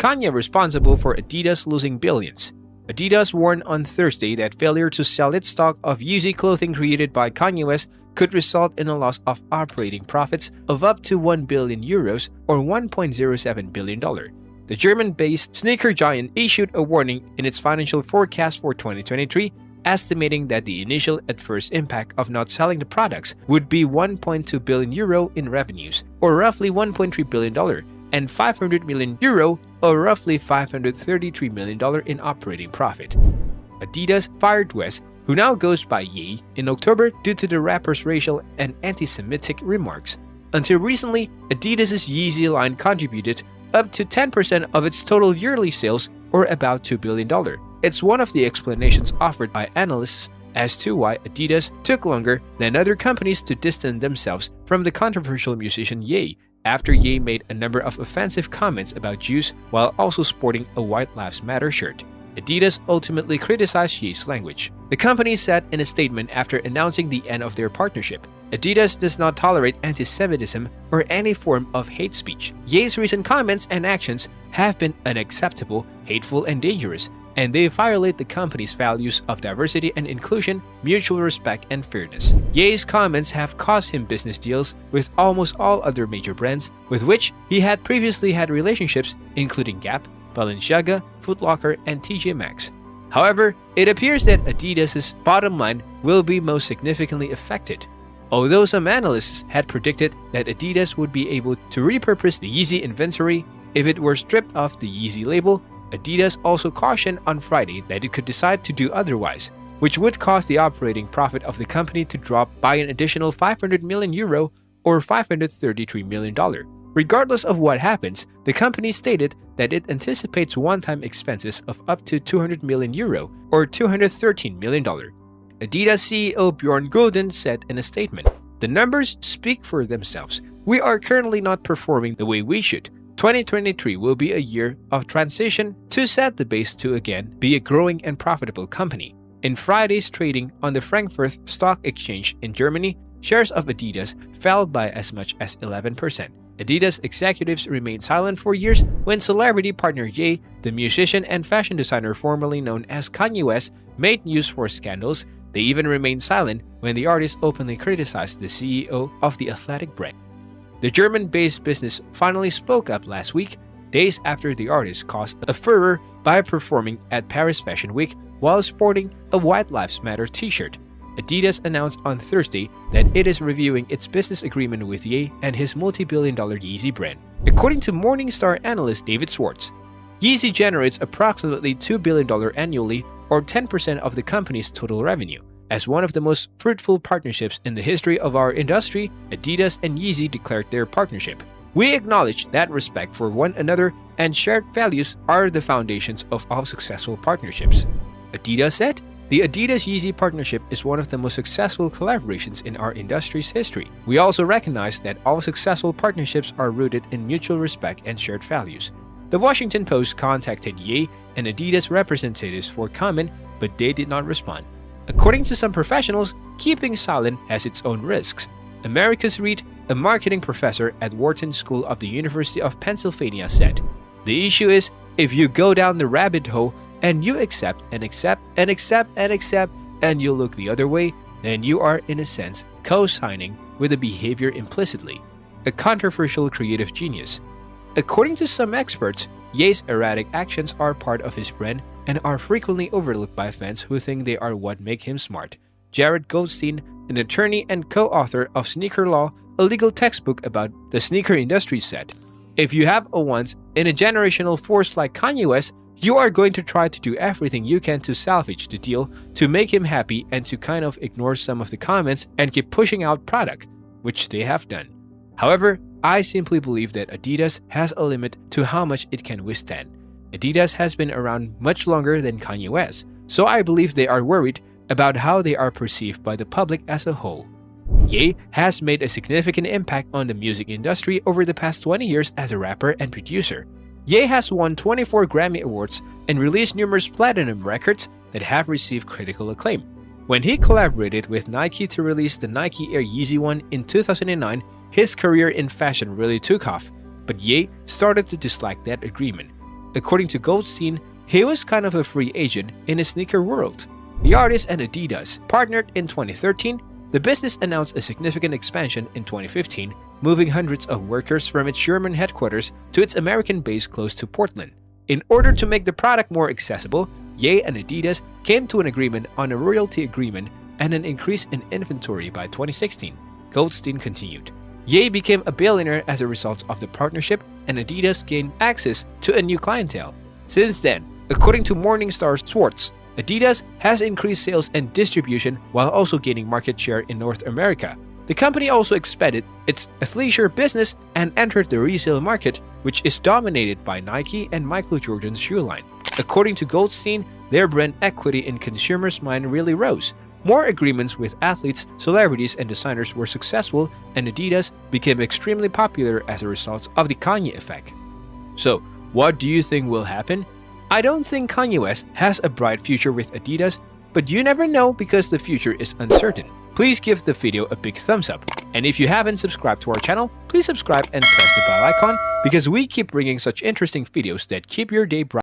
Kanye responsible for Adidas losing billions. Adidas warned on Thursday that failure to sell its stock of Yeezy clothing created by Kanye West could result in a loss of operating profits of up to 1 billion euros or $1.07 billion. The German-based sneaker giant issued a warning in its financial forecast for 2023, estimating that the initial adverse impact of not selling the products would be 1.2 billion euro in revenues, or roughly $1.3 billion, and 500 million euro, or roughly $533 million in operating profit. Adidas fired West, who now goes by Ye, in October due to the rapper's racial and anti-Semitic remarks. Until recently, Adidas's Yeezy line contributed up to 10% of its total yearly sales, or about $2 billion. It's one of the explanations offered by analysts as to why Adidas took longer than other companies to distance themselves from the controversial musician Ye, after Ye made a number of offensive comments about Jews while also sporting a White Lives Matter shirt. Adidas ultimately criticized Ye's language. The company said in a statement after announcing the end of their partnership, Adidas does not tolerate anti-Semitism or any form of hate speech. Ye's recent comments and actions have been unacceptable, hateful, and dangerous, and they violate the company's values of diversity and inclusion, mutual respect, and fairness. Ye's comments have cost him business deals with almost all other major brands with which he had previously had relationships, including Gap, Balenciaga, Foot Locker, and TJ Maxx. However, it appears that Adidas's bottom line will be most significantly affected. Although some analysts had predicted that Adidas would be able to repurpose the Yeezy inventory if it were stripped off the Yeezy label, Adidas also cautioned on Friday that it could decide to do otherwise, which would cause the operating profit of the company to drop by an additional 500 million euro or $533 million. Regardless of what happens, the company stated that it anticipates one-time expenses of up to 200 million euro or $213 million. Adidas CEO Bjorn Gulden said in a statement, "The numbers speak for themselves. We are currently not performing the way we should. 2023 will be a year of transition to set the base to again be a growing and profitable company." In Friday's trading on the Frankfurt Stock Exchange in Germany, shares of Adidas fell by as much as 11%. Adidas executives remained silent for years when celebrity partner Ye, the musician and fashion designer formerly known as Kanye West, made news for scandals. They even remained silent when the artist openly criticized the CEO of the athletic brand. The German-based business finally spoke up last week, days after the artist caused a furor by performing at Paris Fashion Week while sporting a White Lives Matter t-shirt. Adidas announced on Thursday that it is reviewing its business agreement with Ye and his multi-billion-dollar Yeezy brand. According to Morningstar analyst David Schwartz, Yeezy generates approximately $2 billion annually, or 10% of the company's total revenue. As one of the most fruitful partnerships in the history of our industry, Adidas and Yeezy declared their partnership. "We acknowledge that respect for one another and shared values are the foundations of all successful partnerships," Adidas said. "The Adidas-Yeezy partnership is one of the most successful collaborations in our industry's history. We also recognize that all successful partnerships are rooted in mutual respect and shared values." The Washington Post contacted Ye and Adidas representatives for comment, but they did not respond. According to some professionals, keeping silent has its own risks. Americus Reed, a marketing professor at Wharton School of the University of Pennsylvania, said, "The issue is, if you go down the rabbit hole and you accept and accept and accept and accept and you look the other way, then you are in a sense co-signing with the behavior implicitly. A controversial creative genius." According to some experts, Ye's erratic actions are part of his brand and are frequently overlooked by fans who think they are what make him smart. Jared Goldstein, an attorney and co-author of Sneaker Law, a legal textbook about the sneaker industry, said, "If you have a once-in-a-generational force like Kanye West, you are going to try to do everything you can to salvage the deal, to make him happy, and to kind of ignore some of the comments and keep pushing out product," which they have done. However, I simply believe that Adidas has a limit to how much it can withstand. Adidas has been around much longer than Kanye West, so I believe they are worried about how they are perceived by the public as a whole. Ye has made a significant impact on the music industry over the past 20 years as a rapper and producer. Ye has won 24 Grammy Awards and released numerous platinum records that have received critical acclaim. When he collaborated with Nike to release the Nike Air Yeezy 1 in 2009, his career in fashion really took off, but Ye started to dislike that agreement. According to Goldstein, he was kind of a free agent in the sneaker world. The artist and Adidas partnered in 2013. The business announced a significant expansion in 2015, moving hundreds of workers from its German headquarters to its American base close to Portland. In order to make the product more accessible, Ye and Adidas came to an agreement on a royalty agreement and an increase in inventory by 2016. Goldstein continued. Ye became a billionaire as a result of the partnership, and Adidas gained access to a new clientele. Since then, according to Morningstar Swartz, Adidas has increased sales and distribution while also gaining market share in North America. The company also expanded its athleisure business and entered the resale market, which is dominated by Nike and Michael Jordan's shoe line. According to Goldstein, their brand equity in consumers' mind really rose. More agreements with athletes, celebrities, and designers were successful, and Adidas became extremely popular as a result of the Kanye effect. So, what do you think will happen? I don't think Kanye West has a bright future with Adidas, but you never know because the future is uncertain. Please give the video a big thumbs up. And if you haven't subscribed to our channel, please subscribe and press the bell icon because we keep bringing such interesting videos that keep your day bright.